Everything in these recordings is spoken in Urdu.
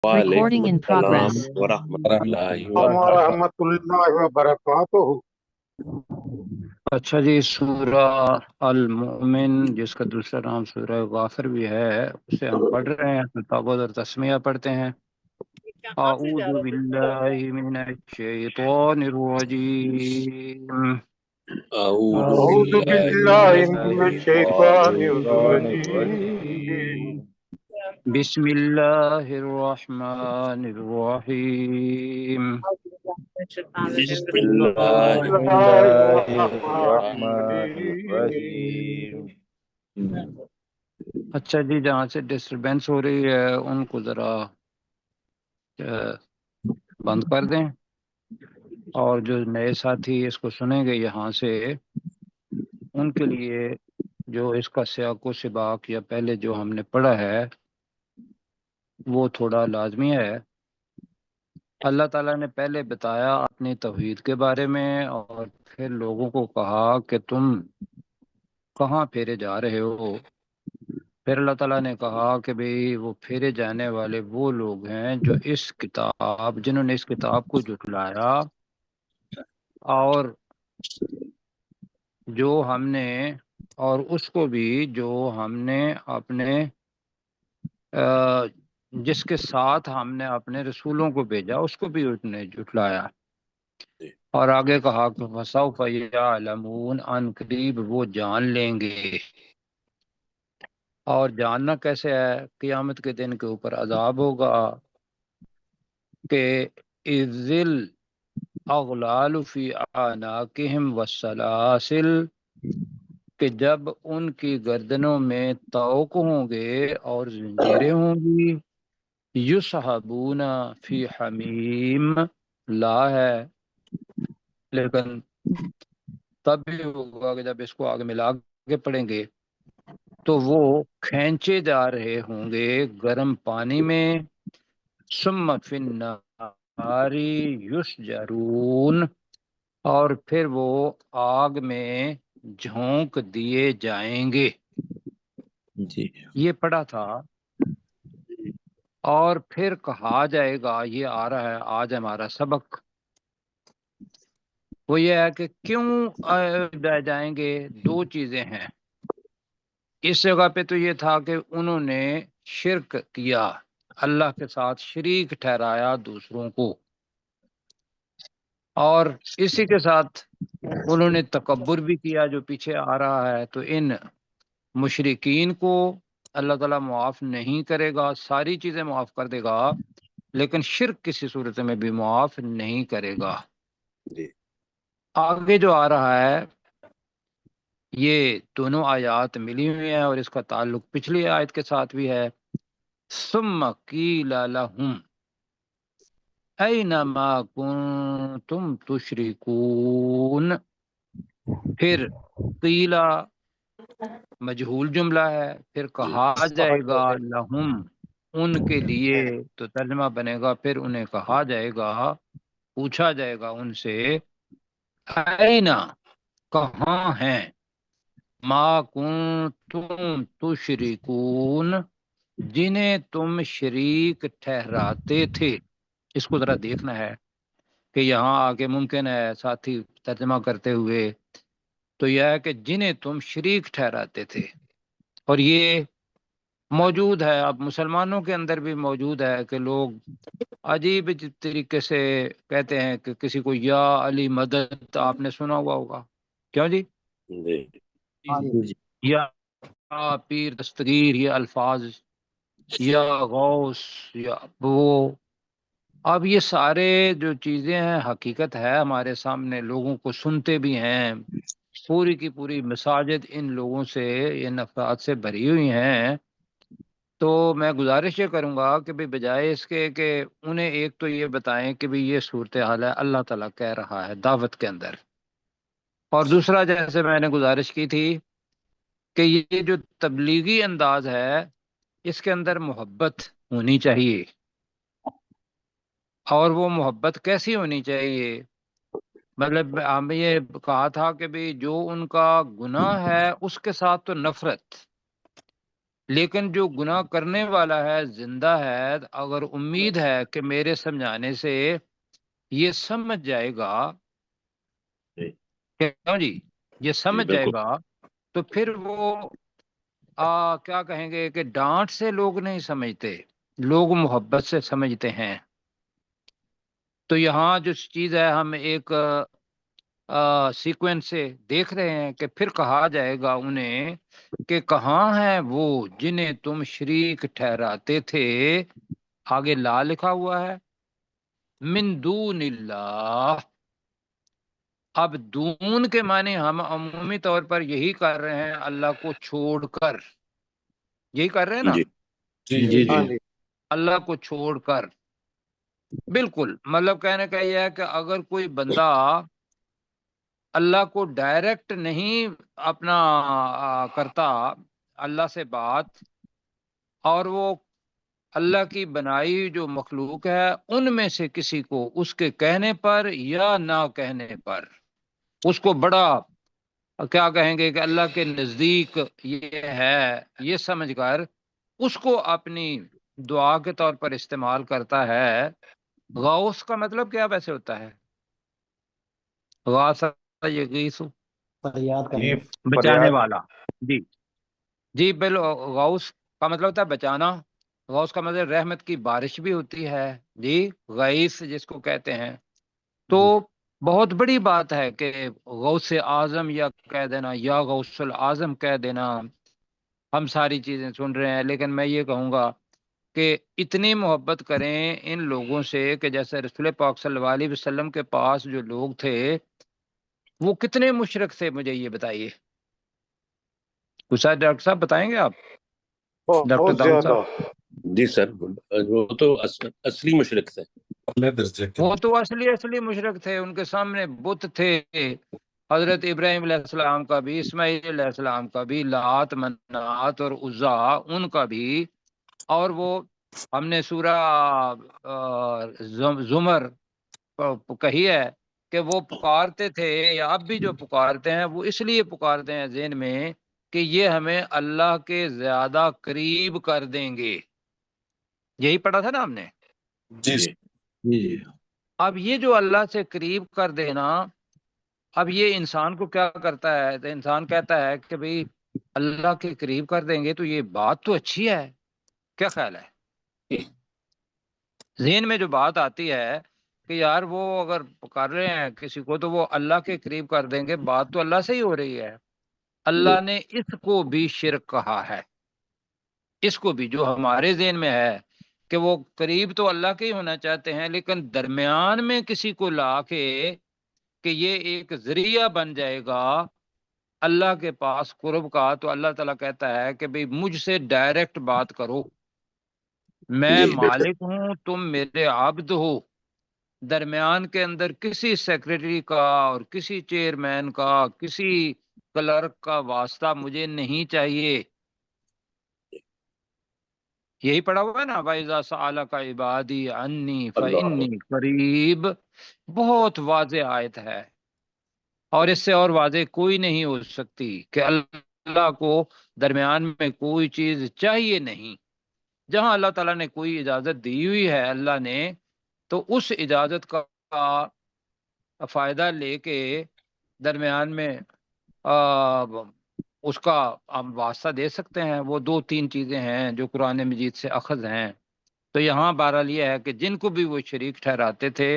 Recording وعلیکم in السلام progress. ورحمۃ اللہ ورحمۃ وبرکاتہ۔ اللہ وبرکاتہ۔ اچھا جی، سورہ المؤمن جس کا دوسرا نام سورہ غافر بھی ہے، اسے ہم پڑھ رہے ہیں، تابوت اور تسمیہ پڑھتے ہیں۔ اعوذ باللہ من الشیطان الرجیم، اعوذ اعوذ اعوذ باللہ باللہ باللہ من من من الشیطان الشیطان الشیطان الرجیم۔ الرجیم، بسم اللہ الرحمن الرحیم، بسم بسم اللہ بسم اللہ اللہ الرحمن الرحمن الرحیم۔ الرحیم۔ اچھا جی، جہاں سے ڈسٹربینس ہو رہی ہے ان کو ذرا بند کر دیں، اور جو نئے ساتھی اس کو سنیں گے یہاں سے، ان کے لیے جو اس کا سیاق و سباق یا پہلے جو ہم نے پڑھا ہے وہ تھوڑا لازمی ہے۔ اللہ تعالیٰ نے پہلے بتایا اپنی توحید کے بارے میں، اور پھر لوگوں کو کہا کہ تم کہاں پھیرے جا رہے ہو۔ پھر اللہ تعالیٰ نے کہا کہ بھئی وہ پھیرے جانے والے وہ لوگ ہیں جو جنہوں نے اس کتاب کو جھٹلایا، اور جو ہم نے، اور اس کو بھی جو ہم نے اپنے جس کے ساتھ ہم نے اپنے رسولوں کو بھیجا اس کو بھی اس نے جھٹلایا۔ اور آگے کہا کہ فَسَوْفَ يَعْلَمُونَ، ان قریب وہ جان لیں گے۔ اور جاننا کیسے ہے؟ قیامت کے دن کے اوپر عذاب ہوگا کہ اِذِ الْأَغْلَالُ فِي أَعْنَاقِهِمْ وَالسَّلَاسِلُ، کہ جب ان کی گردنوں میں طوق ہوں گے اور زنجیریں ہوں گی، یُسْحَبُونَ فی حمیم، لا ہے لیکن تب بھی ہوگا کہ جب اس کو آگے ملا کے پڑھیں گے تو وہ کھینچے جا رہے ہوں گے گرم پانی میں، ثم فی النار یسجرون، اور پھر وہ آگ میں جھونک دیے جائیں گے۔ جی یہ پڑھا تھا، اور پھر کہا جائے گا، یہ آ رہا ہے آج ہمارا سبق، وہ یہ ہے کہ کیوں جائیں گے؟ دو چیزیں ہیں۔ اس جگہ پہ تو یہ تھا کہ انہوں نے شرک کیا، اللہ کے ساتھ شریک ٹھہرایا دوسروں کو، اور اسی کے ساتھ انہوں نے تکبر بھی کیا جو پیچھے آ رہا ہے۔ تو ان مشرکین کو اللہ تعالیٰ معاف نہیں کرے گا، ساری چیزیں معاف کر دے گا لیکن شرک کسی صورت میں بھی معاف نہیں کرے گا۔ جی آگے جو آ رہا ہے یہ دونوں آیات ملی ہوئی ہیں، اور اس کا تعلق پچھلی آیت کے ساتھ بھی ہے۔ ثم قیل لہم اینما کنتم تشرکون، پھر قیلا مجہول جملہ ہے، پھر جی کہا جائے گا لہم ان کے لیے، تو ترجمہ بنے گا پھر انہیں کہا جائے گا، پوچھا جائے گا ان سے، اینا کہاں ہیں، ما کنتم تشرکون جنہیں تم شریک ٹھہراتے تھے۔ اس کو ذرا دیکھنا ہے کہ یہاں آگے ممکن ہے ساتھی ترجمہ کرتے ہوئے تو یہ ہے کہ جنہیں تم شریک ٹھہراتے تھے، اور یہ موجود ہے، اب مسلمانوں کے اندر بھی موجود ہے کہ لوگ عجیب طریقے سے کہتے ہیں کہ کسی کو یا علی مدد، آپ نے سنا ہوا ہوگا، کیوں جی؟ جی یا پیر دستگیر، یہ الفاظ، یا غوث، یا وہ، اب یہ سارے جو چیزیں ہیں حقیقت ہے ہمارے سامنے، لوگوں کو سنتے بھی ہیں، پوری کی پوری مساجد ان لوگوں سے، ان افراد سے بھری ہوئی ہیں۔ تو میں گزارش یہ کروں گا کہ بھی بجائے اس کے کہ انہیں ایک تو یہ بتائیں کہ بھی یہ صورتحال ہے، اللہ تعالیٰ کہہ رہا ہے دعوت کے اندر، اور دوسرا جیسے میں نے گزارش کی تھی کہ یہ جو تبلیغی انداز ہے اس کے اندر محبت ہونی چاہیے، اور وہ محبت کیسی ہونی چاہیے؟ مطلب ہم یہ کہا تھا کہ بھی جو ان کا گناہ ہے اس کے ساتھ تو نفرت، لیکن جو گناہ کرنے والا ہے زندہ ہے، اگر امید ہے کہ میرے سمجھانے سے یہ سمجھ جائے گا، جی کیوں جی، یہ جی سمجھ جائے بالکل گا، تو پھر وہ کیا کہیں گے کہ ڈانٹ سے لوگ نہیں سمجھتے، لوگ محبت سے سمجھتے ہیں۔ تو یہاں جو چیز ہے، ہم ایک سیکوینس سے دیکھ رہے ہیں کہ پھر کہا جائے گا انہیں کہ کہاں ہیں وہ جنہیں تم شریک ٹھہراتے تھے، آگے لا لکھا ہوا ہے، من دون اللہ۔ اب دون کے معنی ہم عمومی طور پر یہی کر رہے ہیں، اللہ کو چھوڑ کر، یہی کر رہے ہیں نا، جی جی ہاں جی جی اللہ کو چھوڑ کر۔ بالکل، مطلب کہنے کا یہ ہے کہ اگر کوئی بندہ اللہ کو ڈائریکٹ نہیں اپنا کرتا اللہ سے بات، اور وہ اللہ کی بنائی جو مخلوق ہے ان میں سے کسی کو اس کے کہنے پر یا نہ کہنے پر اس کو بڑا کیا کہیں گے کہ اللہ کے نزدیک یہ ہے، یہ سمجھ کر اس کو اپنی دعا کے طور پر استعمال کرتا ہے۔ غوث کا مطلب کیا ویسے ہوتا ہے؟ غاث یغیث، جی بچانے فریاد والا، جی جی غوث کا مطلب ہوتا ہے بچانا۔ غوث کا مطلب رحمت کی بارش بھی ہوتی ہے، جی غیث جس کو کہتے ہیں۔ تو بہت بڑی بات ہے کہ غوث اعظم یا کہہ دینا یا غوث العظم کہہ دینا، ہم ساری چیزیں سن رہے ہیں، لیکن میں یہ کہوں گا کہ اتنی محبت کریں ان لوگوں سے کہ جیسے رسول پاک صلی اللہ علیہ وسلم کے پاس جو لوگ تھے وہ کتنے مشرک تھے، مجھے یہ بتائیے، کچھ ڈاکٹر صاحب بتائیں گے آپ، ڈاکٹر بہت داؤد زیادہ۔ صاحب؟ جی سر، وہ تو اصلی مشرک تھے۔ وہ تو اصلی مشرک تھے، ان کے سامنے بت تھے، حضرت ابراہیم علیہ السلام کا بھی، اسماعیل علیہ السلام کا بھی، لات منات اور عزا ان کا بھی، اور وہ ہم نے سورہ زمر کہی ہے کہ وہ پکارتے تھے، یا اب بھی جو پکارتے ہیں وہ اس لیے پکارتے ہیں ذہن میں کہ یہ ہمیں اللہ کے زیادہ قریب کر دیں گے، یہی پڑھا تھا نا ہم نے۔ جی جی جی اب یہ جو اللہ سے قریب کر دینا، اب یہ انسان کو کیا کرتا ہے؟ تو انسان کہتا ہے کہ بھئی اللہ کے قریب کر دیں گے تو یہ بات تو اچھی ہے، کیا خیال ہے؟ ذہن میں جو بات آتی ہے کہ یار وہ اگر کر رہے ہیں کسی کو تو وہ اللہ کے قریب کر دیں گے، بات تو اللہ سے ہی ہو رہی ہے۔ اللہ نے اس کو بھی شرک کہا ہے، اس کو بھی جو ہمارے ذہن میں ہے کہ وہ قریب تو اللہ کے ہی ہونا چاہتے ہیں، لیکن درمیان میں کسی کو لا کے کہ یہ ایک ذریعہ بن جائے گا اللہ کے پاس قرب کا، تو اللہ تعالیٰ کہتا ہے کہ بھئی مجھ سے ڈائریکٹ بات کرو، میں جی بالکل مالک ہوں، تم میرے عبد ہو، درمیان کے اندر کسی سیکریٹری کا اور کسی چیئرمین کا، کسی کلرک کا واسطہ مجھے نہیں چاہیے۔ یہی پڑھا ہوا ہے نا، وَإِذَا سَأَلَكَ عِبَادِي عَنِّي اللہ فَإِنِّي قَرِيبٌ، بہت واضح آیت ہے، اور اس سے اور واضح کوئی نہیں ہو سکتی کہ اللہ کو درمیان میں کوئی چیز چاہیے نہیں۔ جہاں اللہ تعالیٰ نے کوئی اجازت دی ہوئی ہے اللہ نے، تو اس اجازت کا فائدہ لے کے درمیان میں اس کا ہم واسطہ دے سکتے ہیں۔ وہ دو تین چیزیں ہیں جو قرآن مجید سے اخذ ہیں۔ تو یہاں بہرحال یہ ہے کہ جن کو بھی وہ شریک ٹھہراتے تھے،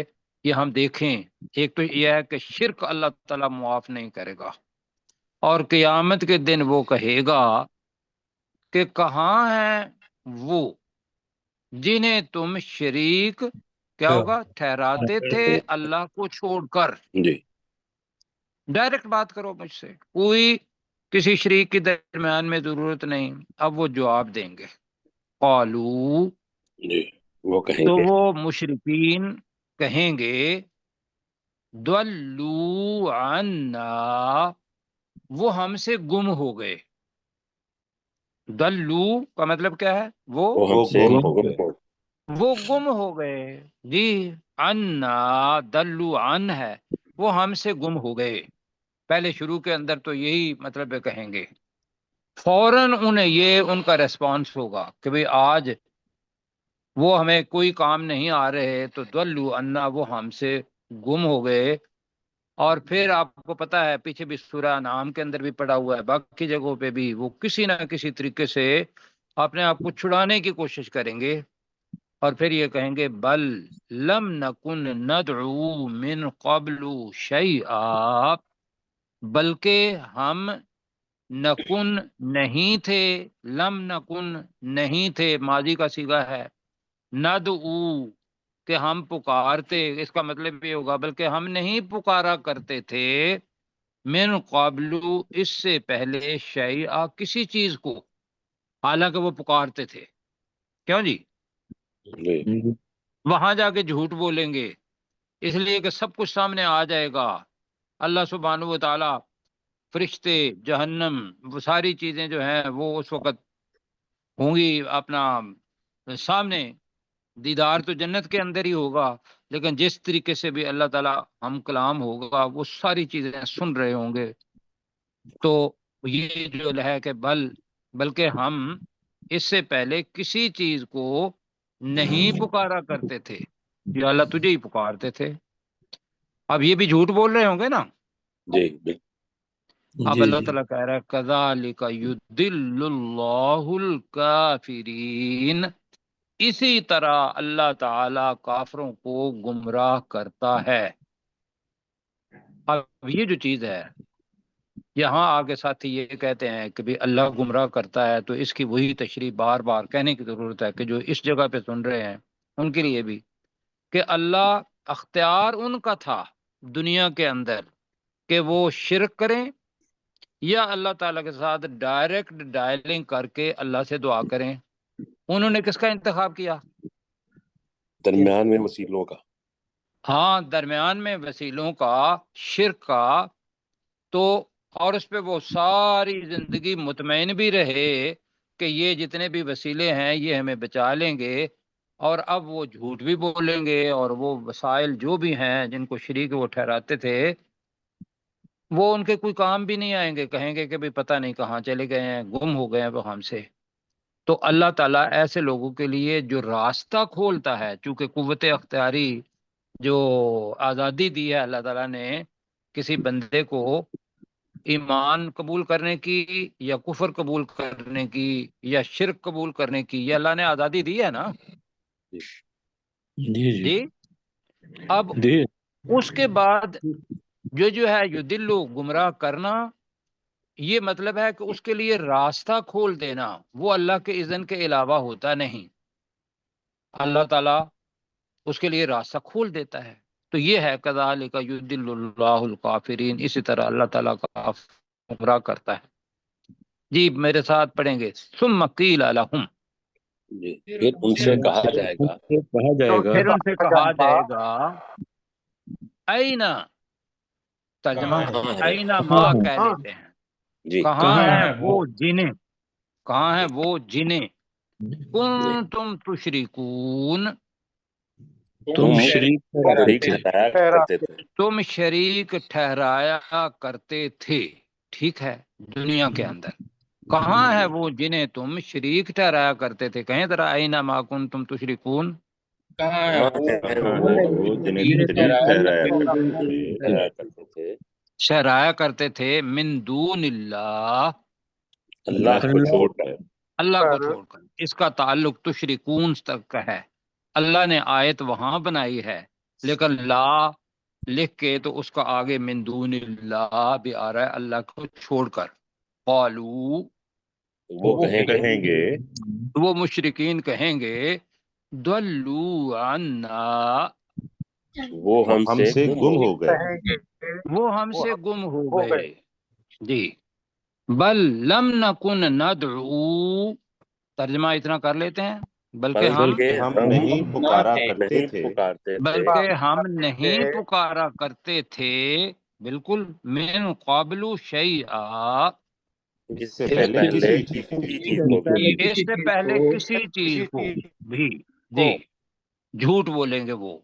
یہ ہم دیکھیں، ایک تو یہ ہے کہ شرک اللہ تعالیٰ معاف نہیں کرے گا، اور قیامت کے دن وہ کہے گا کہ کہاں ہیں وہ جنہیں تم شریک کیا ہوگا ٹھہراتے تھے اللہ کو چھوڑ کر۔ جی ڈائریکٹ بات کرو مجھ سے، کوئی کسی شریک کے درمیان میں ضرورت نہیں۔ اب وہ جواب دیں گے، قالو، جی وہ کہیں تو گے وہ مشرکین کہیں گے، دلو عنا، وہ ہم سے گم ہو گئے۔ دلو کا مطلب کیا ہے؟ وہ وہ ہم سے گم ہو گئے، جی، عنا، دلو عن ہے، وہ ہم سے گم ہو گئے۔ پہلے شروع کے اندر تو یہی مطلب کہیں گے، فوراً انہیں یہ ان کا ریسپانس ہوگا کہ بھئی آج وہ ہمیں کوئی کام نہیں آ رہے، تو دلو انا، وہ ہم سے گم ہو گئے۔ اور پھر آپ کو پتا ہے پیچھے بھی سورہ انعام کے اندر بھی پڑا ہوا ہے، باقی جگہوں پہ بھی وہ کسی نہ کسی طریقے سے اپنے آپ کو چھڑانے کی کوشش کریں گے، اور پھر یہ کہیں گے بل لم نکن ندعو من قبل شیئا، بلکہ ہم نکن نہیں تھے، لم نکن نہیں تھے، ماضی کا صیغہ ہے، ندعو کہ ہم پکارتے، اس کا مطلب یہ ہوگا بلکہ ہم نہیں پکارا کرتے تھے، من قبل، اس سے پہلے، شیئا، کسی چیز کو، حالانکہ وہ پکارتے تھے۔ کیوں جی؟ جی وہاں جا کے جھوٹ بولیں گے، اس لیے کہ سب کچھ سامنے آ جائے گا، اللہ سبحانہ و تعالی، فرشتے، جہنم، وہ ساری چیزیں جو ہیں وہ اس وقت ہوں گی اپنا سامنے۔ دیدار تو جنت کے اندر ہی ہوگا، لیکن جس طریقے سے بھی اللہ تعالیٰ ہم کلام ہوگا وہ ساری چیزیں سن رہے ہوں گے۔ تو یہ جو ہے کہ بلکہ ہم اس سے پہلے کسی چیز کو نہیں پکارا کرتے تھے، یا اللہ تجھے ہی پکارتے تھے۔ اب یہ بھی جھوٹ بول رہے ہوں گے نا۔ جی بالکل۔ اب اللہ تعالیٰ کہہ رہا ہے کذالک یضل اللہ الکافرین، اسی طرح اللہ تعالی کافروں کو گمراہ کرتا ہے۔ اب یہ جو چیز ہے، یہاں آگے ساتھی یہ کہتے ہیں کہ بھی اللہ گمراہ کرتا ہے، تو اس کی وہی تشریح بار بار کہنے کی ضرورت ہے کہ جو اس جگہ پہ سن رہے ہیں ان کے لیے بھی، کہ اللہ اختیار ان کا تھا دنیا کے اندر کہ وہ شرک کریں یا اللہ تعالیٰ کے ساتھ ڈائریکٹ ڈائلنگ کر کے اللہ سے دعا کریں۔ انہوں نے کس کا انتخاب کیا؟ درمیان میں وسیلوں کا۔ ہاں، درمیان میں وسیلوں کا، شرک کا۔ تو اور اس پہ وہ ساری زندگی مطمئن بھی رہے کہ یہ جتنے بھی وسیلے ہیں یہ ہمیں بچا لیں گے، اور اب وہ جھوٹ بھی بولیں گے، اور وہ وسائل جو بھی ہیں جن کو شریک وہ ٹھہراتے تھے وہ ان کے کوئی کام بھی نہیں آئیں گے، کہیں گے کہ بھی پتہ نہیں کہاں چلے گئے ہیں، گم ہو گئے ہیں وہ ہم سے۔ تو اللہ تعالیٰ ایسے لوگوں کے لیے جو راستہ کھولتا ہے، چونکہ قوت اختیاری جو آزادی دی ہے اللہ تعالیٰ نے کسی بندے کو ایمان قبول کرنے کی یا کفر قبول کرنے کی یا شرک قبول کرنے کی، یہ اللہ نے آزادی دی ہے نا۔ جی جی جی، اب جی اس کے بعد جو ہے یدلو، گمراہ کرنا، یہ مطلب ہے کہ اس کے لیے راستہ کھول دینا وہ اللہ کے اذن کے علاوہ ہوتا نہیں، اللہ تعالیٰ اس کے لیے راستہ کھول دیتا ہے۔ تو یہ ہے کذالک یضل اللہ الکافرین، اسی طرح اللہ تعالیٰ کا گمراہ کرتا ہے۔ جی میرے ساتھ پڑھیں گے، ثم قیل لہم، جی پھر ان سے کہا جائے گا، کہا جائے گا، پھر ان سے کہا جائے گا اینا، ترجمہ کہاں ہے؟ اینا ما کہہ لیتے ہیں، جی کہاں ہیں وہ جنہیں، کہاں ہیں وہ جنہیں کن تم تشرکون، تم شریک شریک ٹھہرایا کرتے تھے۔ تم شریک ٹھہرایا کرتے تھے، ٹھیک ہے، دنیا کے اندر کہاں ہے وہ جنہیں تم شریک ٹھہرایا کرتے تھے؟ کہیں ذرا اینا ما کنتم تشرکون، کہاں ہے وہ جنہیں جنہیں شریک ٹھہرایا ٹھہرایا کرتے تھے ٹھہرایا کرتے تھے، من دون اللہ، اللہ کو چھوڑ کر۔ اللہ کو چھوڑ کر، اس کا تعلق تشرکون تک کا ہے۔ اللہ نے آیت وہاں بنائی ہے، لیکن لا لکھ کے تو اس کا آگے من دون اللہ بھی آ رہا ہے، اللہ کو چھوڑ کر۔ قالو، وہ کہیں گے وہ مشرکین کہیں گے، دلو عنا، وہ ہم سے گم ہو گئے۔ وہ ہم سے گم ہو گئے۔ جی، بل لم نکن ندعو، ترجمہ اتنا کر لیتے ہیں، بلکہ ہم نہیں پکارا کرتے تھے، بلکہ ہم نہیں پکارا کرتے تھے، بالکل، من قبل شیئا، اس سے پہلے کسی چیز کو بھی۔ اس سے پہلے کسی چیز کو بھی، جی، جھوٹ بولیں گے وہ۔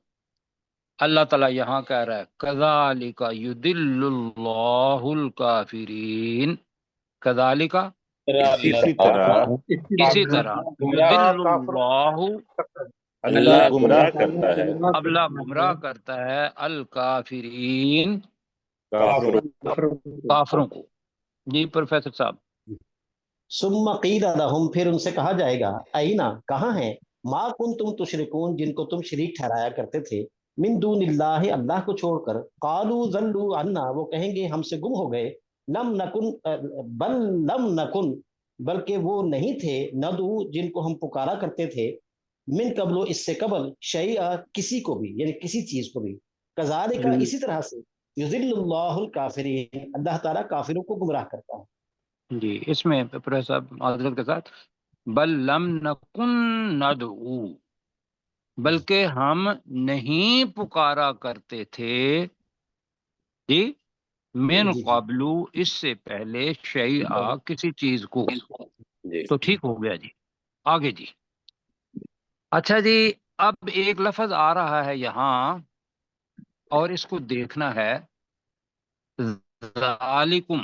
اللہ تعالیٰ یہاں کہہ رہا ہے کذالک یضل اللہ الکافرین، کذالک، اسی طرح اسی طرح یضل اللہ اللہ گمراہ کرتا ہے اللہ گمراہ کرتا ہے الکافرین کافروں کافروں کو. جی پروفیسر صاحب. ثم قیل لہم، پھر ان سے کہا جائے گا، اینا، کہاں ہیں، ما کنتم تشرکون، جن کو تم شریک ٹھہرایا کرتے تھے، من دون اللہ، اللہ کو چھوڑ کر، قالوا ضلوا عنا، وہ کہیں گے ہم سے گم ہو گئے، لم نکن بل لم نکن، بلکہ وہ نہیں تھے، ندعو، جن کو ہم پکارا کرتے تھے، من قبل، اس سے قبل، شیئا، کسی کو بھی، یعنی کسی چیز کو بھی، کذالک، اسی طرح سے، یضل اللہ الکافرین، اللہ تعالیٰ کافروں کو گمراہ کرتا ہے. جی اس میں پروفیسر صاحب معذرت کے ساتھ بل لم نکن ندعو، بلکہ ہم نہیں پکارا کرتے تھے، جی من جی قبلو، اس سے پہلے، شیئا، کسی چیز کو. جی تو ٹھیک ہو گیا جی. آگے جی. اچھا جی، اب ایک لفظ آ رہا ہے یہاں اور اس کو دیکھنا ہے. ذالکم،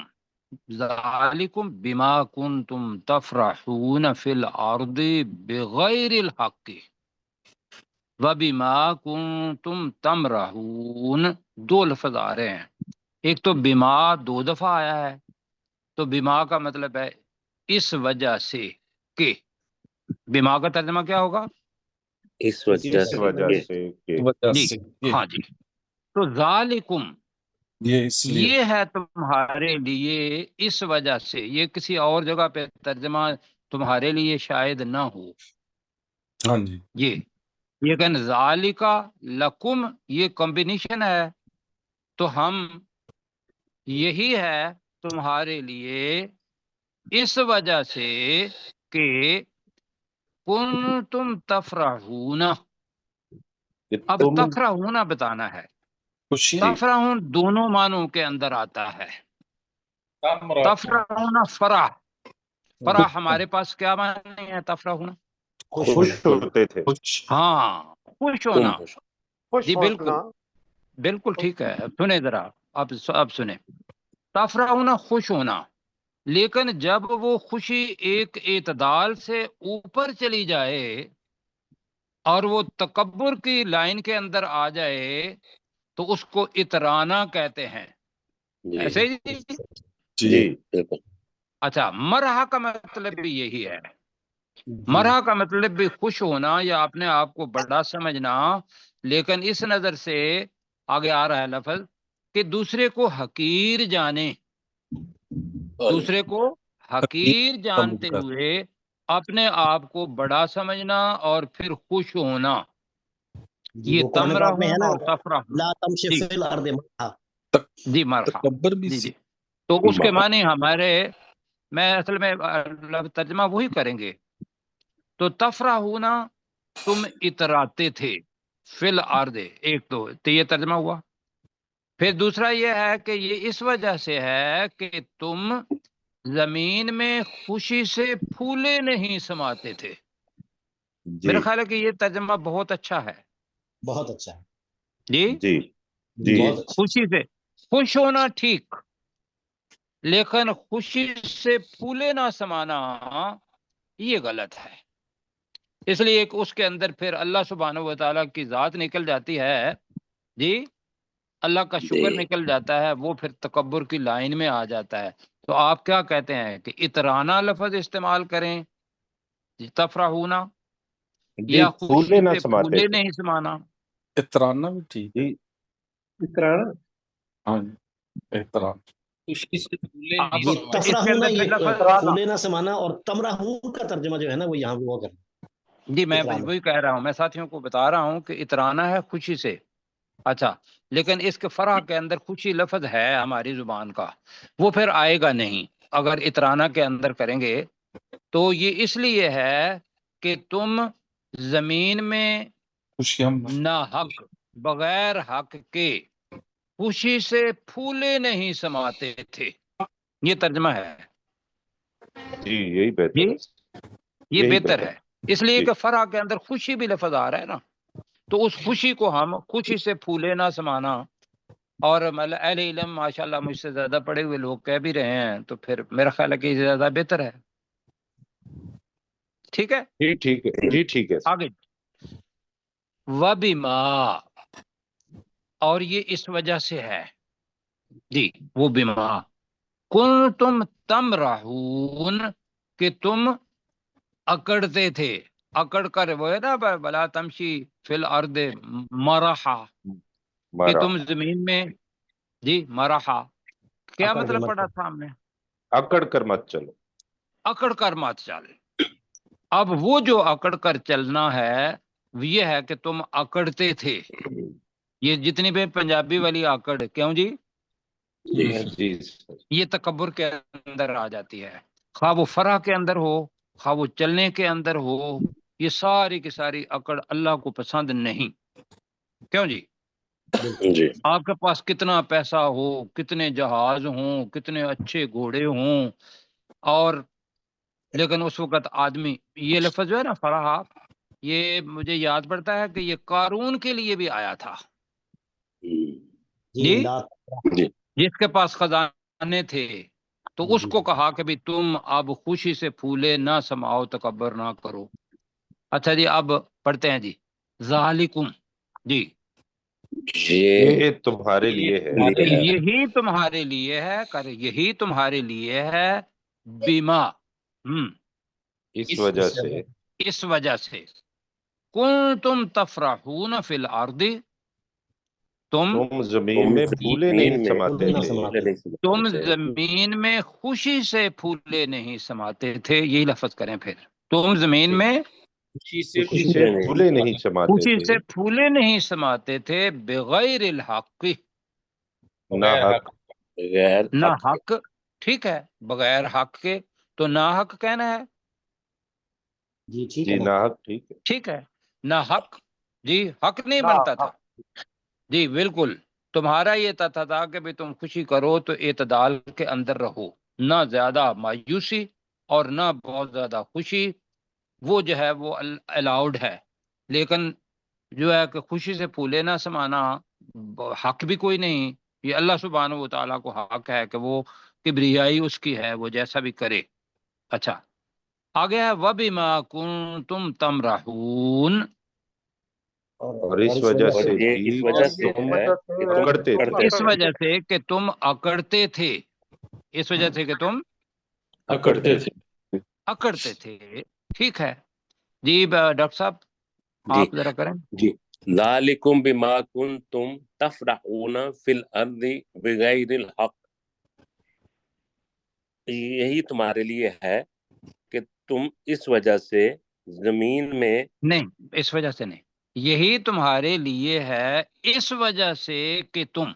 ذالکم بما کنتم تفرحون فی الارض بغیر الحق وبما کنتم تمرحون. دو لفظ آ رہے ہیں. ایک تو بما دو دفعہ آیا ہے، تو بما کا مطلب ہے اس وجہ سے کہ. بما کا ترجمہ کیا ہوگا؟ اس وجہ اس وجہ سے سے کہ جی ہاں جی. تو ذالکم، یہ اس لیے یہ ہے تمہارے لیے، اس وجہ سے. یہ کسی اور جگہ پہ ترجمہ تمہارے لیے شاید نہ ہو. ہاں جی یہ کہ ذالکا لکم، یہ کمبینیشن ہے، تو ہم یہی ہے تمہارے لیے اس وجہ سے کہ کنتم تفرحون. کہ اب تم تفرحون بتانا ہے. خوشی تفرحون دونوں معنوں کے اندر آتا ہے. تفرحون فرح، فرح ہمارے پاس کیا معنی ہے تفرحون؟ خوش ہوتے تھے، خوش ہاں، خوش تم ہونا. خوش خوش جی بالکل ہونا. بالکل ٹھیک ہے. سنیں ذرا، اب سنیں. تفرحون خوش ہونا، لیکن جب وہ خوشی ایک اعتدال سے اوپر چلی جائے اور وہ تکبر کی لائن کے اندر آ جائے تو اس کو اترانا کہتے ہیں. جی ایسے ہی. جی بالکل اچھا، مرحا کا مطلب بھی یہی ہے. مرحا کا مطلب بھی خوش ہونا یا اپنے آپ کو بڑا سمجھنا، لیکن اس نظر سے آگے آ رہا ہے لفظ کہ دوسرے کو حقیر جانے، دوسرے کو حقیر جانتے ہوئے اپنے آپ کو بڑا سمجھنا اور پھر خوش ہونا. یہ وہ قرآن پاک میں ہے تمرحون نا، اور تفرحون. لا تمشی جی فی الارض مرحا. جی مرحا. تکبر بھی جی جی. تو اس کے معنی ہمارے، میں اصل میں ترجمہ وہی کریں گے. تو تفرحون، تم اتراتے تھے، فی الارض، ایک تو یہ ترجمہ ہوا. پھر دوسرا یہ ہے کہ یہ اس وجہ سے ہے کہ تم زمین میں خوشی سے پھولے نہیں سماتے تھے. میرا خیال ہے کہ یہ ترجمہ بہت اچھا ہے. بہت اچھا ہے. جی جی جی بہت اچھا. خوشی سے خوش ہونا ٹھیک، لیکن خوشی سے پھولے نہ سمانا یہ غلط ہے. اس لیے کہ اس کے اندر پھر اللہ سبحانہ و تعالیٰ کی ذات نکل جاتی ہے. جی اللہ کا شکر جی نکل جاتا ہے، وہ پھر تکبر کی لائن میں آ جاتا ہے. تو آپ کیا کہتے ہیں کہ اترانا لفظ استعمال کریں تفرحونا، جی یا پھولے خوشی نہ سے سماتے پھولے تھے. نہیں سمانا؟ اترانا بھی ٹھیک جی ہاں جی احترام اب جی اس کے تفرحون، اندر پھر یہ لفظ، پھولے نہ سمانا، اور تمرحون کا ترجمہ جو ہے نا وہ یہاں وہ کرنا. جی میں اترانا. وہی کہہ رہا ہوں، میں ساتھیوں کو بتا رہا ہوں کہ اترانا ہے خوشی سے. اچھا، لیکن اس کے فرح کے اندر خوشی لفظ ہے ہماری زبان کا، وہ پھر آئے گا نہیں اگر اترانا کے اندر کریں گے. تو یہ اس لیے ہے کہ تم زمین میں خوشیاں نہ حق، بغیر حق کے خوشی سے پھولے نہیں سماتے تھے. یہ ترجمہ ہے. جی یہی بہتر جی ہے. یہ یہی بہتر ہے، اس لیے جی کہ فرح کے اندر خوشی بھی لفظ آ رہا ہے نا. تو اس خوشی کو ہم خوشی سے پھولے نہ سمانا. اور اہل علم ماشاءاللہ مجھ سے زیادہ پڑھے ہوئے لوگ کہہ بھی رہے ہیں، تو پھر میرا خیال ہے کہ یہ زیادہ بہتر ہے. ٹھیک ہے جی ٹھیک ہے، جی ٹھیک ہے. آگے وبما، اور یہ اس وجہ سے ہے جی، وہ بما کنتم تمرحون، کہ تم اکڑتے تھے، اکڑ کر، وہ ہے نا بلا تمشی فی الارض مرحا، کہ مارا تم زمین میں، جی مرحا کیا اکڑ کے مطلب مت پڑھا چلو۔ تھا ہم نے؟ اکڑ کر مت چلو. اکڑ کر مت چل۔ اب وہ جو اکڑ کر چلنا ہے یہ ہے کہ تم اکڑتے تھے، یہ جتنی بھی پنجابی والی اکڑ، کیوں جی؟ جی سر. یہ تکبر کے اندر آ جاتی ہے، خواہ وہ فرح کے اندر ہو، خواہ وہ چلنے کے اندر ہو، یہ ساری کی ساری اکڑ اللہ کو پسند نہیں۔ کیوں جی؟ جی آپ کے پاس کتنا پیسہ ہو، کتنے جہاز ہوں، کتنے اچھے گھوڑے ہوں، اور لیکن اس وقت آدمی، یہ لفظ جو ہے نا فرح، یہ مجھے یاد پڑتا ہے کہ یہ قارون کے لیے بھی آیا تھا جی جی، لا جس کے پاس خزانے تھے، تو اس جی کو کہا کہ بھی تم اب خوشی سے پھولے نہ سماؤ، تکبر نہ کرو۔ اچھا جی، اب پڑھتے ہیں جی، ذالکم، جی یہ تمہارے لیے ہے، یہی تمہارے لیے ہے، کر یہی تمہارے لیے ہے، بیما، اس وجہ سے اس وجہ سے، کنتم تفرحون فی الارض، تم تم زمین میں پھولے نہیں سماتے نہ تھے. سماتے۔ تم زمین میں خوشی سے پھولے نہیں سماتے تھے، یہی لفظ کریں پھر، تم زمین میں خوشی سے خوشی سے پھولے نہیں سماتے خوشی تھے، سے پھولے نہیں سماتے تھے، بغیر الحق، نہ حق. غیر نہ حق حق، ٹھیک ہے، بغیر حق کے، تو نہ حق کہنا ہے، جی ٹھیک ہے جی نا۔ نہ حق ٹھیک ہے. ٹھیک ہے، نہ حق، جی حق نہیں بنتا تھا، جی بالکل، تمہارا یہ تھا کہ بھی تم خوشی کرو تو اعتدال کے اندر رہو، نہ زیادہ مایوسی اور نہ بہت زیادہ خوشی، وہ جو ہے وہ الاؤڈ ہے، لیکن جو ہے کہ خوشی سے پھولے نہ سمانا حق بھی کوئی نہیں، یہ اللہ سبحانہ و تعالیٰ کو حق ہے کہ وہ کبریائی اس کی ہے، وہ جیسا بھی کرے۔ اچھا آگے ہے وَبِمَا كُنتُمْ تَمْرَحُونَ، اور اس وجہ اور سے یہ بھی اس وجہ سے تم ہے کہ تم اکڑتے تھے. اس وجہ سے کہ تم اکڑتے تھے، اس وجہ سے کہ تم اکڑتے تھے۔ اکڑتے تھے، ٹھیک ہے جی۔ ڈاکٹر صاحب جی آپ ذرا کریں۔ جی، ذالکم بما کنتم تفرحون فی الارض بغیر الحق، یہی تمہارے لیے ہے کہ تم اس وجہ سے زمین میں، نہیں، اس وجہ سے نہیں، یہی تمہارے لیے ہے اس وجہ سے کہ تم،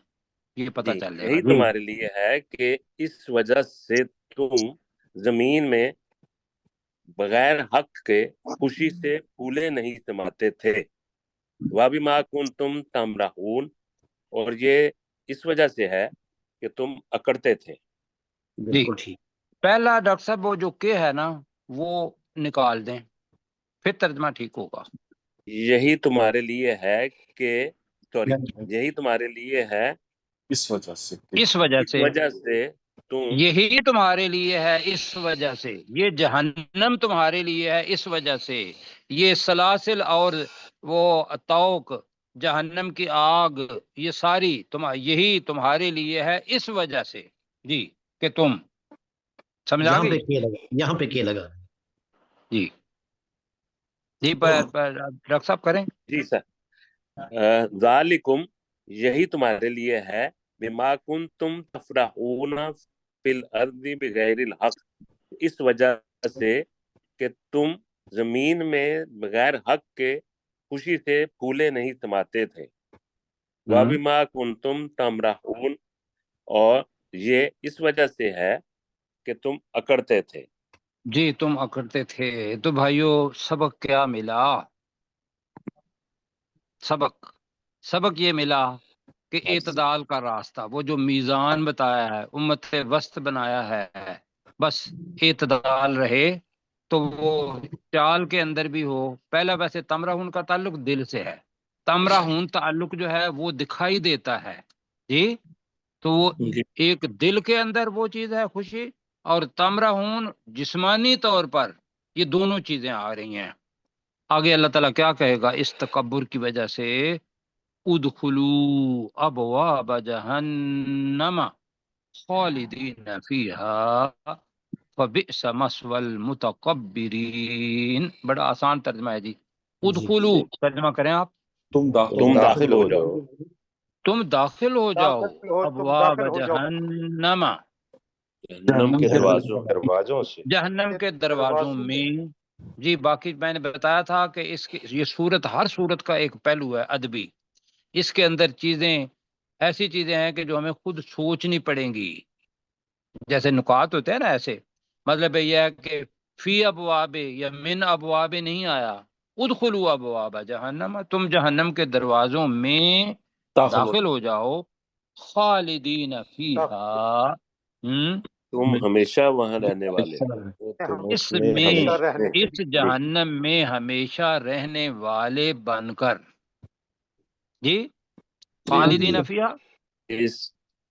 یہ پتہ جی چل جائے گا یہی جی۔ تمہارے لیے ہے کہ اس وجہ سے تم زمین میں بغیر حق کے خوشی سے پھولے نہیں سماتے تھے، وَبِمَا كُنتُمْ تَمْرَحُونَ، اور یہ اس وجہ سے ہے کہ تم اکڑتے تھے۔ جی بالکل ٹھیک۔ پہلا ڈاکٹر صاحب وہ جو کہ ہے نا وہ نکال دیں، پھر ترجمہ ٹھیک ہوگا۔ یہی تمہارے لیے ہے کہ، سوری، یہی تمہارے لیے ہے اس وجہ سے اس وجہ اس سے، وجہ سے تم، یہی تمہارے لیے ہے اس وجہ سے، یہ جہنم تمہارے لیے ہے اس وجہ سے، یہ سلاسل اور وہ طوق، جہنم کی آگ، یہ ساری یہی تمہارے لیے ہے اس وجہ سے، جی کہ تم سمجھا یہاں پہ گئی کیا لگا، یہاں پہ کیا لگا۔ جی جی ڈاکٹر صاحب کریں۔ جی سر، ذالکم، یہی تمہارے لیے ہے، بما کنتم تفرحون فی الارض بغیر الحق، اس وجہ سے کہ تم زمین میں بغیر حق کے خوشی سے پھولے نہیں سماتے تھے، وَبِمَا كُنتُمْ تَمْرَحُونَ، اور یہ اس وجہ سے ہے کہ تم اکڑتے تھے۔ جی تم اکڑتے تھے، تو بھائیو سبق کیا ملا؟ سبق یہ ملا کہ اعتدال کا راستہ، وہ جو میزان بتایا ہے، امت وسط بنایا ہے، بس اعتدال رہے تو وہ چال کے اندر بھی ہو۔ پہلا ویسے تمرہون کا تعلق دل سے ہے، تمرہون تعلق جو ہے وہ دکھائی دیتا ہے جی، تو وہ ایک دل کے اندر وہ چیز ہے خوشی، اور تمرہون جسمانی طور پر یہ دونوں چیزیں آ رہی ہیں. آگے اللہ تعالیٰ کیا کہے گا اس تکبر کی وجہ سے؟ ادخلوا ابواب جہنم خالدین فیہا فبئس مثوى المتکبرین. بڑا آسان ترجمہ ہے جی. ادخلو ترجمہ کریں آپ. تم تم داخل ہو جاؤ تم داخل ہو جاؤ ابواب جہنم جہنم کے دروازوں سے. جہنم کے دروازوں میں. جی باقی میں نے بتایا تھا کہ اس کی یہ صورت ہر صورت کا ایک پہلو ہے ادبی. اس کے اندر چیزیں ایسی چیزیں ہیں کہ جو ہمیں خود سوچنی پڑیں گی. جیسے نکات ہوتے ہیں نا ایسے. مطلب یہ ہے کہ فی ابواب یا من ابواب نہیں آیا. ادخلوا ابواب جہنم تم جہنم کے دروازوں میں داخل ہو جاؤ. خالدین فیہا تم ہمیشہ وہاں رہنے والے. اس میں اس جہنم میں ہمیشہ رہنے والے بن کر. جی خالدین فیہا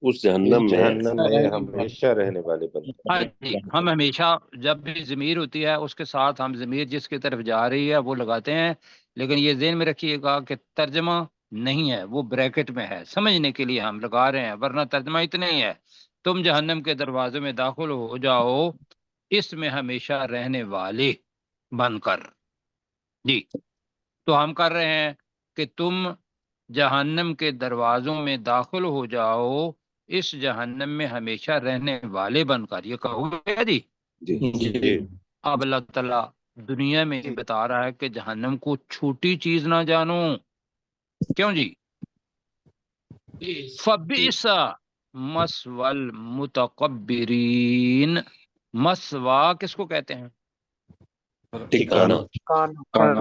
اس جہنم میں ہمیشہ رہنے والے بندے. ہاں جی. ہم ہمیشہ جب بھی ضمیر ہوتی ہے اس کے ساتھ ہم ضمیر جس کی طرف جا رہی ہے وہ لگاتے ہیں، لیکن یہ ذہن میں رکھیے گا کہ ترجمہ نہیں ہے، وہ بریکٹ میں ہے، سمجھنے کے لیے ہم لگا رہے ہیں، ورنہ ترجمہ اتنا ہی ہے. تم جہنم کے دروازے میں داخل ہو جاؤ اس میں ہمیشہ رہنے والے بن کر. جی تو ہم کر رہے ہیں کہ تم جہنم کے دروازوں میں داخل ہو جاؤ اس جہنم میں ہمیشہ رہنے والے بن کر. یہ کہو گے جی. جی اب اللہ تعالیٰ دنیا میں بتا رہا ہے کہ جہنم کو چھوٹی چیز نہ جانو. کیوں جی؟ فبئس مثوى المتکبرین. مسوا کس کو کہتے ہیں؟ ٹھکانہ.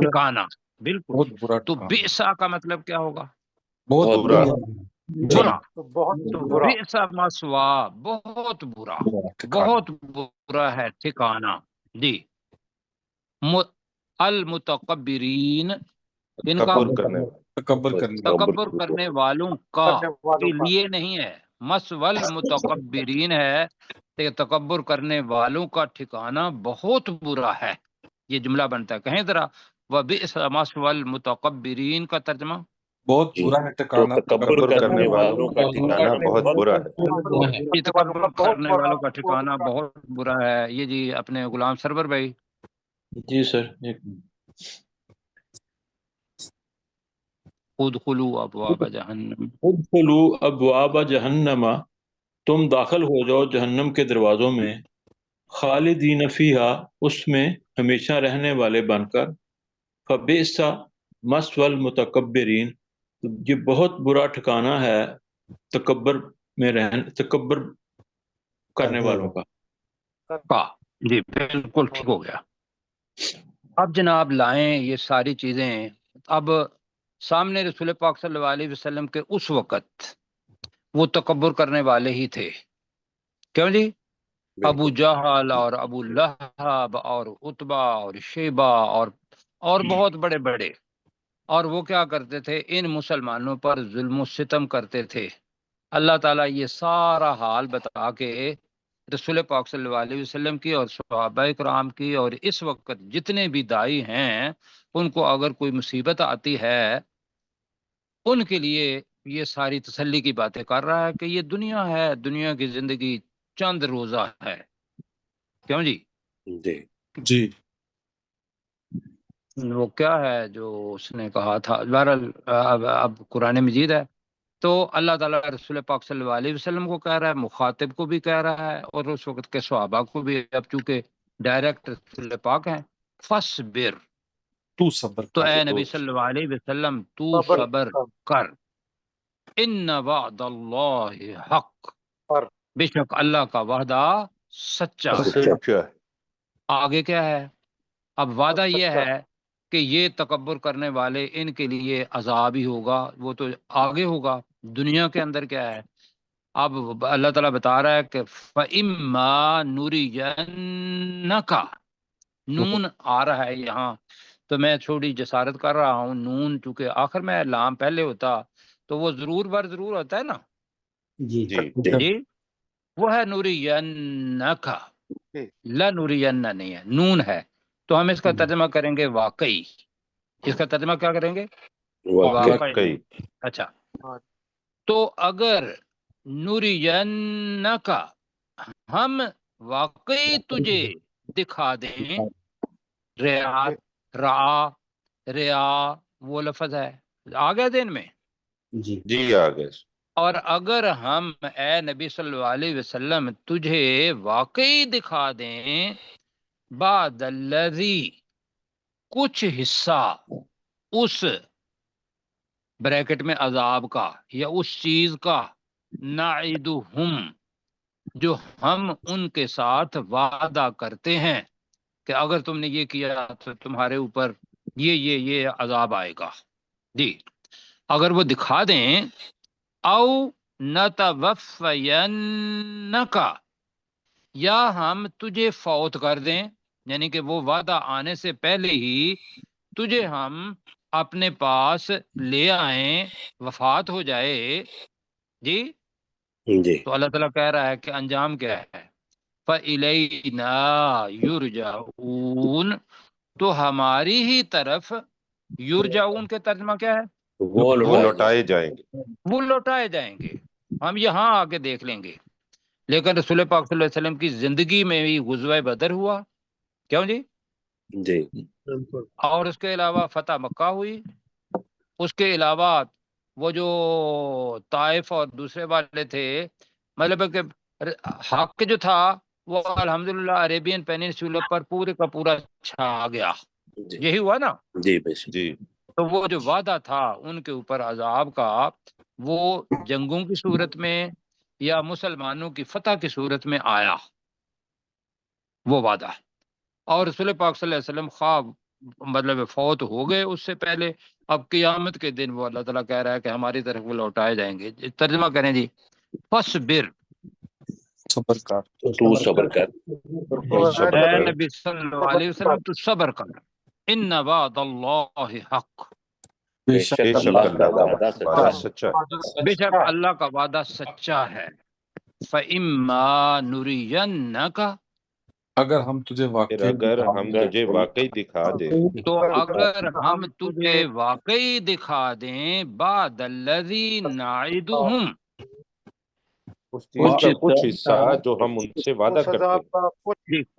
ٹھکانہ. بالکل. بہت برا تو ٹھکانہ. بئسا کا مطلب کیا ہوگا؟ بہت برا. برا. تو بئس مثوا بہت برا، بہت برا ہے ٹھکانہ. جی المتکبرین ان کا تکبر کرنے والوں کا کے لیے نہیں ہے. مثوى المتکبرین ہے کہ تکبر کرنے والوں کا ٹھکانہ بہت برا ہے. یہ جملہ بنتا ہے. کہیں ذرا وبئس مثوى المتکبرین کا ترجمہ. بہت برا ہے ٹھکانہ تکبر کرنے والوں کا ٹھکانہ بہت برا ہے. تکبر کرنے والوں کا ٹھکانہ بہت برا ہے. یہ جی اپنے غلام سرور بھائی. جی سر. ادخلوا ابواب جہنم ادخلوا ابواب جہنم تم داخل ہو جاؤ جہنم کے دروازوں میں. خالدین فیہا اس میں ہمیشہ رہنے والے بن کر. فبئس مثوى المتکبرین یہ بہت برا ٹھکانہ ہے تکبر کرنے والوں کا. جی بالکل ٹھیک ہو گیا. اب جناب لائیں یہ ساری چیزیں. اب سامنے رسول پاک صلی اللہ علیہ وسلم کے اس وقت وہ تکبر کرنے والے ہی تھے. کیوں جی؟ ابو جہل اور ابو لہب اور عتبہ اور شیبہ اور بہت بڑے بڑے. اور وہ کیا کرتے تھے؟ ان مسلمانوں پر ظلم و ستم کرتے تھے. اللہ تعالیٰ یہ سارا حال بتا کے رسول پاک صلی اللہ علیہ وسلم کی اور صحابہ کرام کی اور اس وقت جتنے بھی دائی ہیں ان کو اگر کوئی مصیبت آتی ہے ان کے لیے یہ ساری تسلی کی باتیں کر رہا ہے کہ یہ دنیا ہے، دنیا کی زندگی چند روزہ ہے. کیوں جی؟ جی وہ کیا ہے جو اس نے کہا تھا. بہرحال اب قرآن مجید ہے تو اللہ تعالیٰ رسول پاک صلی اللہ علیہ وسلم کو کہہ رہا ہے، مخاطب کو بھی کہہ رہا ہے اور اس وقت کے صحابہ کو بھی. اب چونکہ ڈائریکٹ رسول پاک ہیں. فصبر تو صبر تو کر. اے نبی صلی اللہ علیہ وسلم تو صبر کر. ان وعد اللہ حق بے شک اللہ کا وعدہ سچا ہے. آگے کیا ہے؟ اب وعدہ یہ ہے کہ یہ تکبر کرنے والے ان کے لیے عذاب ہی ہوگا. وہ تو آگے ہوگا. دنیا کے اندر کیا ہے؟ اب اللہ تعالیٰ بتا رہا ہے کہ فَإِمَّا نُرِيَنَّكَ نون آ رہا ہے یہاں تو میں چھوڑی جسارت کر رہا ہوں. نون چونکہ آخر میں لام پہلے ہوتا تو وہ ضرور بر ضرور ہوتا ہے نا. جی وہ ہے نُرِيَنَّكَ. لَنُرِيَنَّ نہیں ہے، نون ہے. تو ہم اس کا ترجمہ کریں گے واقعی. اس کا ترجمہ کیا کریں گے؟ واقعی. واقعی. اچھا، تو اگر نُرِيَنَّكَ ہم واقعی تجھے دکھا دیں، ریا وہ لفظ ہے، آ گیا ذہن میں؟ جی جی آگے. اور اگر ہم اے نبی صلی اللہ علیہ وسلم تجھے واقعی دکھا دیں بعد الذی کچھ حصہ اس بریکٹ میں عذاب کا یا اس چیز کا نعدہم جو ہم ان کے ساتھ وعدہ کرتے ہیں کہ اگر تم نے یہ کیا تو تمہارے اوپر یہ عذاب آئے گا. جی اگر وہ دکھا دیں، او نتوفینک یا ہم تجھے فوت کر دیں، یعنی کہ وہ وعدہ آنے سے پہلے ہی تجھے ہم اپنے پاس لے آئیں، وفات ہو جائے. جی جی تو اللہ تعالیٰ کہہ رہا ہے کہ انجام کیا ہے؟ فَإِلَيْنَا يُرْجَعُونَ تو ہماری ہی طرف یرجعون کے ترجمہ کیا ہے؟ وہ وہ لوٹائے لوٹائے جائیں گے. وہ لوٹائے جائیں گے. ہم یہاں آ کے دیکھ لیں گے. لیکن رسول پاک صلی اللہ علیہ وسلم کی زندگی میں بھی غزوہ بدر ہوا، کیوں جی؟ جی اور اس کے علاوہ فتح مکہ ہوئی. اس کے علاوہ وہ جو طائف اور دوسرے والے تھے، مطلب ہے کہ حق جو تھا وہ الحمدللہ عربین پیننسولر پر پورے کا پورا چھا گیا. جی یہی ہوا نا؟ جی بے شک. جی تو وہ جو وعدہ تھا ان کے اوپر عذاب کا، وہ جنگوں کی صورت میں یا مسلمانوں کی فتح کی صورت میں آیا وہ وعدہ. اور رسول پاک صلی اللہ علیہ وسلم خواب مطلب فوت ہو گئے اس سے پہلے. اب قیامت کے دن وہ اللہ تعالیٰ کہہ رہا ہے کہ ہماری طرف وہ لوٹائے جائیں گے. ترجمہ کریں جی. فصبر صبر کر. تو صبر کر. صبر اے کر. نبی صلی اللہ علیہ وسلم تو صبر کر. ان وعد اللہ حق بے بے شک بے شک شک اللہ کا اللہ وعدہ سچا وعدہ ہے. سچا ہے. بے شک اللہ کا وعدہ سچا ہے. فَإِمَّا نُرِيَنَّكَ اگر ہم تجھے پھر واقعی اگر ہم تجھے واقعی دکھا دیں تو اگر ہم تجھے واقعی دکھا دیں بعد الذی نعدہم اس چیز کا کچھ حصہ جو ہم ان سے وعدہ کرتے ہیں.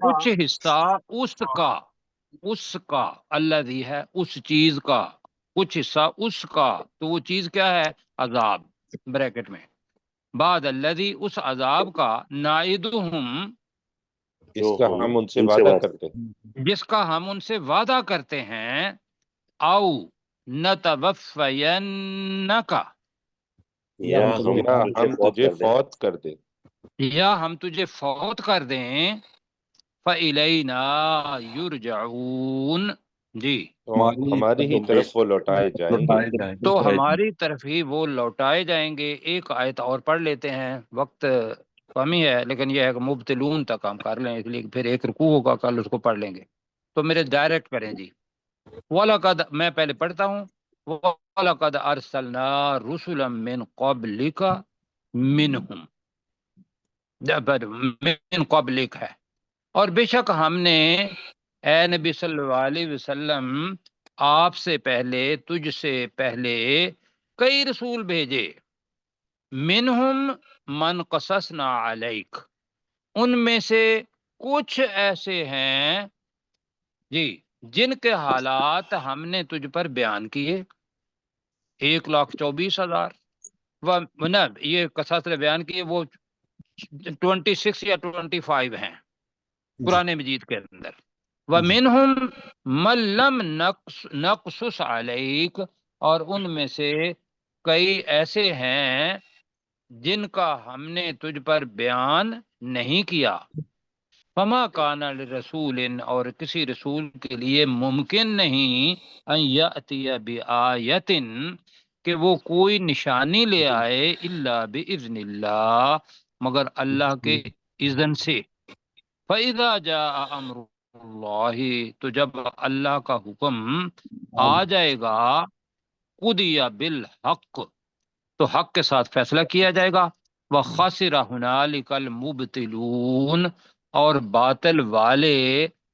کچھ حصہ اس کا الذی ہے اس چیز کا، کچھ حصہ اس کا، تو وہ چیز کیا ہے؟ عذاب بریکٹ میں. بعد الذی اس عذاب کا نعدہم اس کا ہم ان سے وعدہ کرتے ہیں. جس کا ہم ان سے وعدہ کرتے ہیں. او نتوفینک یا ہم یا ہم تجھے فوت کر دیں. یا ہم تجھے فوت کر دیں. فَإِلَيْنَا يُرْجَعُونَ جی تو ہماری ہی طرف وہ لوٹائے جائیں گے. لوٹائے جائیں گے. تو ہماری طرف ہی وہ لوٹائے جائیں گے. ایک آیت اور پڑھ لیتے ہیں، وقت کمی ہے لیکن یہ ہے کہ مبتلون تک ہم کر لیں، اس لیے پھر ایک رکوع ہوگا کل، اس کو پڑھ لیں گے. تو میرے ڈائریکٹ کریں جی. وَلَقَدْ میں پہلے پڑھتا ہوں. وَلَقَدْ أَرْسَلْنَا رُسُلًا مِّن قَبْلِكَ مِنْهُمْ من قبلک ہے، اور بے شک ہم نے اے نبی صلی اللہ علیہ وسلم آپ سے پہلے، تجھ سے پہلے کئی رسول بھیجے. منہم من قصصنا علیک ان میں سے کچھ ایسے ہیں جی جن کے حالات ہم نے تجھ پر بیان کیے. 1,24,000 یہ قصص نے بیان کیے، وہ 26 یا 25 ہیں قرآن مجید کے اندر. وَمِنْهُمْ مَن لَّمْ نَقْصُصْ عَلَيْكَ اور ان میں سے کئی ایسے ہیں جن کا ہم نے تجھ پر بیان نہیں کیا. فَمَا كَانَ لِرَسُولٍ اور کسی رسول کے لیے ممکن نہیں ان يَأْتِيَ بِآیَةٍ کہ وہ کوئی نشانی لے آئے الا بِإِذْنِ اللہ مگر اللہ کے اذن سے. فَإِذَا جَاءَ أَمْرُ اللَّهِ تو جب اللہ کا حکم آ جائے گا، قُضِیَ بِالْحَقِّ تو حق کے ساتھ فیصلہ کیا جائے گا. وَخَسِرَ هُنَالِكَ الْمُبْطِلُونَ اور باطل والے